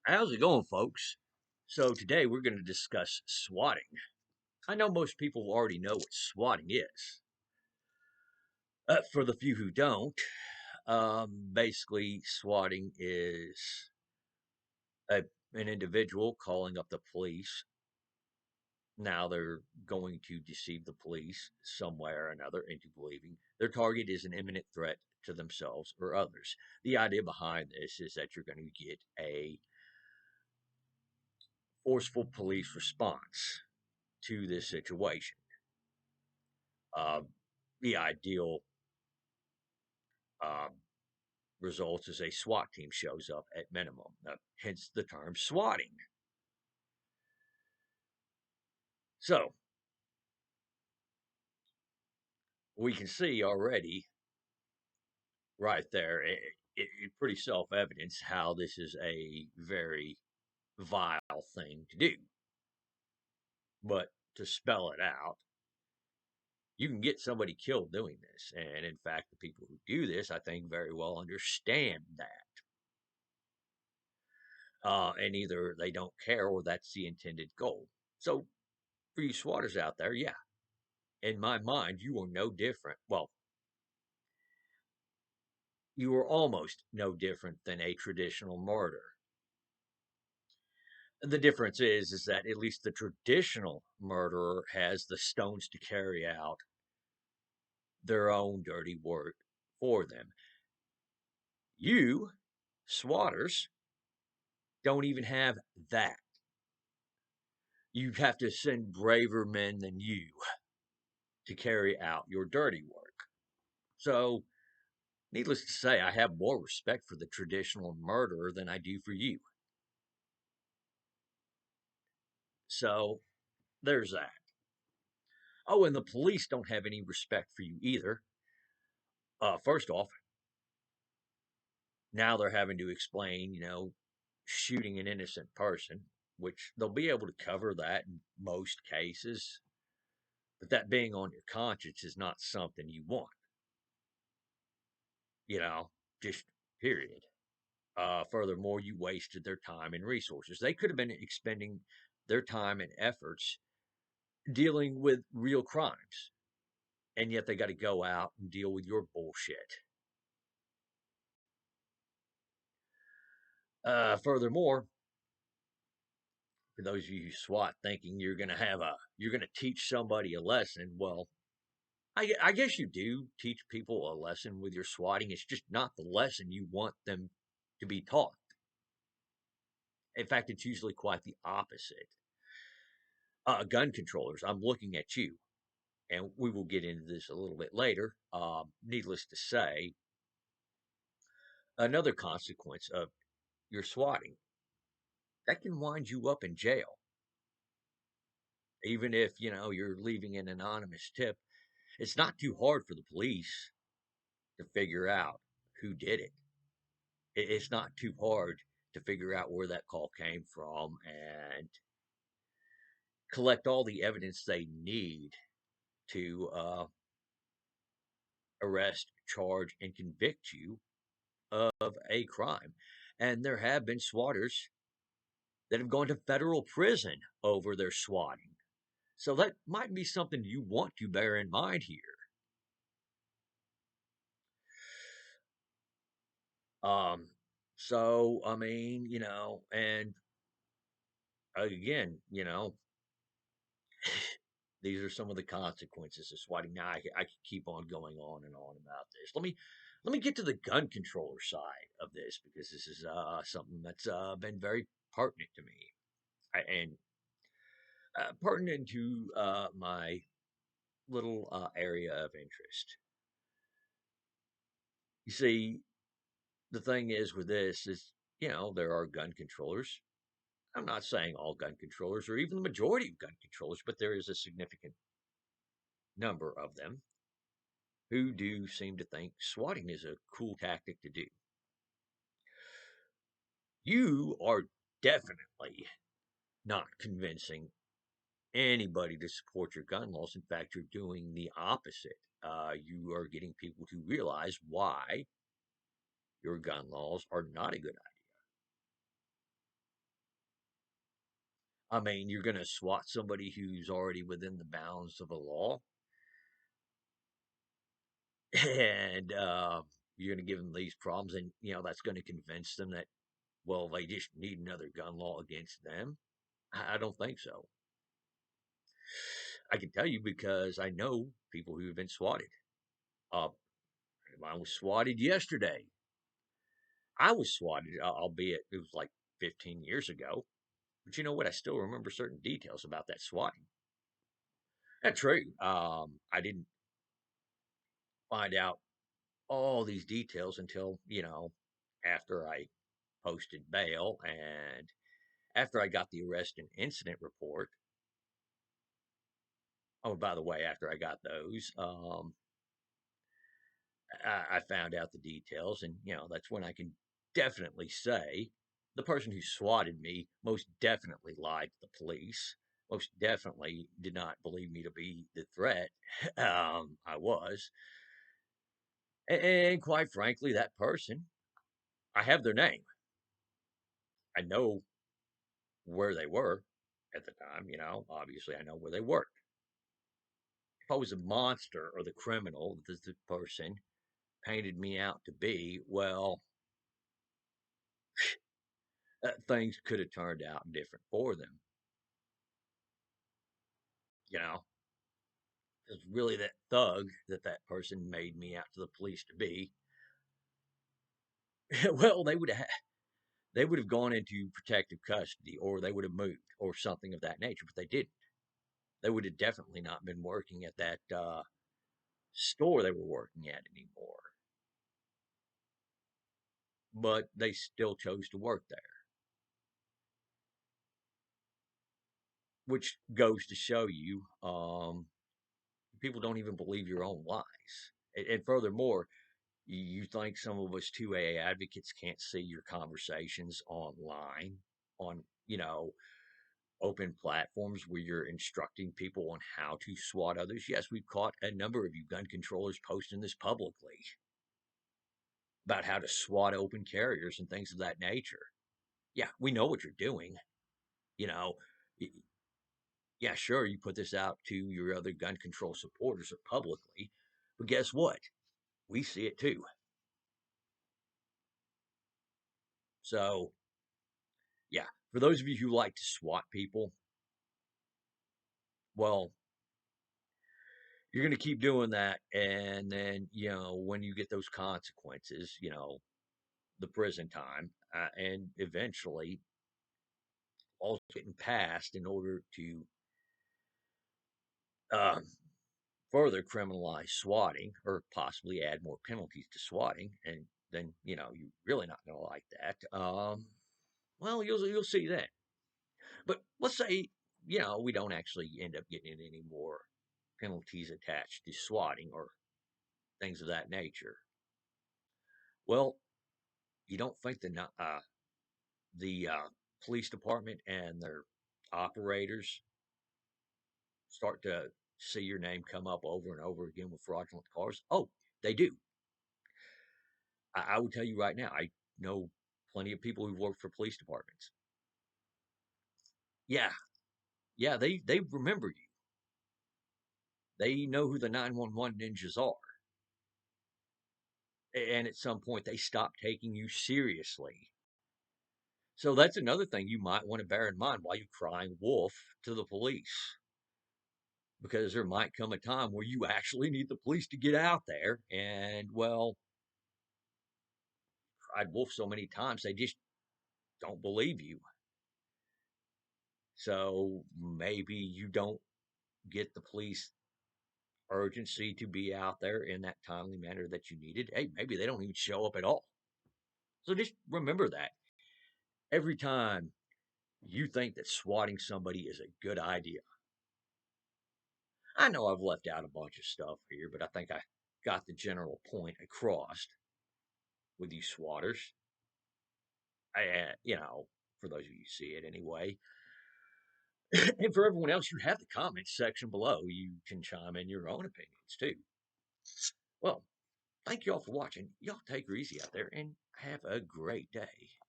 How's it going, folks? So, today we're going to discuss swatting. I know most people already know what swatting is. For the few who don't, basically, swatting is a, an individual calling up the police. Now they're going to deceive the police some way or another into believing their target is an imminent threat to themselves or others. The idea behind this is that you're going to get a forceful police response to this situation. Uh, the ideal um, results is a SWAT team shows up at minimum, hence the term swatting. So we can see already right there, pretty self evident how this is a very vile thing to do. But to spell it out, you can get somebody killed doing this. And in fact, the people who do this, I think, very well understand that. And either they don't care or that's the intended goal. So, for you swatters out there, yeah, in my mind, you are no different. Well, you are almost no different than a traditional murder. The difference is that at least the traditional murderer has the stones to carry out their own dirty work for them. You, swatters, don't even have that. You have to send braver men than you to carry out your dirty work. So, needless to say, I have more respect for the traditional murderer than I do for you. So, there's that. Oh, and the police don't have any respect for you either. First off, now they're having to explain, shooting an innocent person, which they'll be able to cover that in most cases. But that being on your conscience is not something you want, you know, just period. Furthermore, you wasted their time and resources. They could have been expending their time and efforts dealing with real crimes, and yet they got to go out and deal with your bullshit. Furthermore, for those of you who SWAT thinking you're gonna teach somebody a lesson, well, I guess you do teach people a lesson with your swatting. It's just not the lesson you want them to be taught. In fact, it's usually quite the opposite. Gun controllers, I'm looking at you, and we will get into this a little bit later. Needless to say, another consequence of your swatting that can wind you up in jail, even if you're leaving an anonymous tip. It's not too hard for the police to figure out who did it. It's not too hard to figure out where that call came from and collect all the evidence they need to arrest, charge, and convict you of a crime. And there have been swatters that have gone to federal prison over their swatting. So that might be something you want to bear in mind here. Um, so I mean, and again, these are some of the consequences of swatting. Now I could keep on going on and on about this. Let me get to the gun controller side of this because this is something that's been very pertinent to me and pertinent to my little area of interest. You see, the thing is with this is there are gun controllers. I'm not saying all gun controllers or even the majority of gun controllers, but there is a significant number of them who do seem to think swatting is a cool tactic to do. You are definitely not convincing anybody to support your gun laws. In fact, you're doing the opposite. You are getting people to realize why your gun laws are not a good idea. I mean, you're going to SWAT somebody who's already within the bounds of the law, and you're going to give them these problems, and that's going to convince them that, well, they just need another gun law against them. I don't think so. I can tell you because I know people who have been swatted. Uh, I was swatted yesterday. I was swatted, albeit it was like 15 years ago. But you know what? I still remember certain details about that swatting. That's true. I didn't find out all these details until, after I posted bail and after I got the arrest and incident report. Oh, by the way, after I got those, I found out the details, and that's when I can definitely say the person who swatted me most definitely lied to the police. Most definitely did not believe me to be the threat I was, and quite frankly, that person, I have their name. I know where they were at the time. Obviously, I know where they worked. If I was a monster or the criminal that the person painted me out to be, well, things could have turned out different for them. You know, it's really that thug that person made me out to the police to be. Well, they would have gone into protective custody, or they would have moved, or something of that nature. But they didn't. They would have definitely not been working at that store they were working at anymore. But they still chose to work there, which goes to show you, people don't even believe your own lies. And furthermore, you think some of us 2A advocates can't see your conversations online on, open platforms where you're instructing people on how to SWAT others? Yes, we've caught a number of you gun controllers posting this publicly about how to SWAT open carriers and things of that nature. Yeah, we know what you're doing. You know, yeah, sure, you put this out to your other gun control supporters or publicly, but guess what? We see it too. So, yeah, for those of you who like to SWAT people, well, you're going to keep doing that. And then, when you get those consequences, the prison time, and eventually all getting passed in order to um, further criminalize swatting or possibly add more penalties to swatting. And then, you're really not going to like that. Well, you'll see that. But let's say, we don't actually end up getting any more penalties attached to swatting or things of that nature. Well, you don't think the police department and their operators start to see your name come up over and over again with fraudulent cars? Oh, they do. I will tell you right now, I know plenty of people who've worked for police departments. Yeah, yeah, they remember you. They know who the 911 ninjas are. And at some point, they stop taking you seriously. So that's another thing you might want to bear in mind while you're crying wolf to the police, because there might come a time where you actually need the police to get out there. And, well, cried wolf so many times, they just don't believe you. So maybe you don't get the police urgency to be out there in that timely manner that you needed. Hey, maybe they don't even show up at all. So just remember that every time you think that swatting somebody is a good idea. I know I've left out a bunch of stuff here, but I think I got the general point across with you swatters. For those of you who see it anyway. And for everyone else, you have the comments section below. You can chime in your own opinions too. Well, thank you all for watching. Y'all take her easy out there and have a great day.